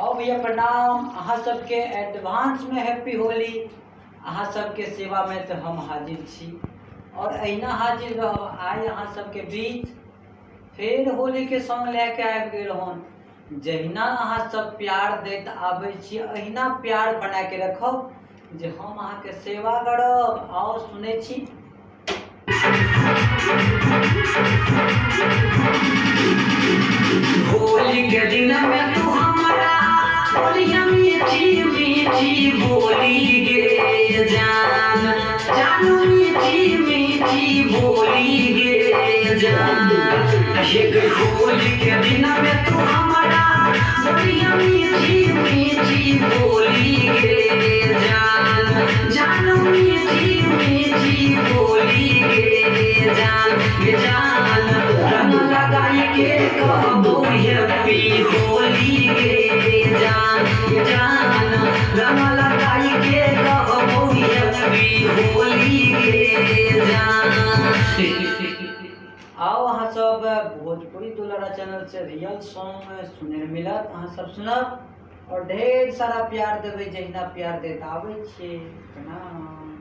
और भैया प्रणाम। अहाँ सबके एडवांस में हैप्पी होली। अहाँ सबके सेवा में तो हम हाजिर छी और अहिना हाजिर रहब आइ अहाँ सबके बीच फिर होली के सॉन्ग लेके आबि गेल हन। जहिना अहाँ सब प्यार दैत आबै छी अहिना प्यार बना के रखब जे हम अहाँ के सेवा करब। और सुनै छी होली के दिन में तू हमारा बोलिया मीठी मीठी बोली गे जान जानू मीठी मीठी बोली गे जान। एक होली के दिन में तू हमारा बोलिया मीठी मीठी बोली गे जान जानू मीठी मीठी बोली गे जान। रंग लगाई के कहबो हैप्पी होली गे जान रंग लगाई के कहबो हैप्पी होली गे जान। आओ अहाँ सब भोजपुरी दुलारा चैनल से रियल सॉन्ग सुने मिलत। अहाँ सब सुनब और ढेर सारा प्यार देवे जहिना प्यार देत आबै छी। प्रणाम।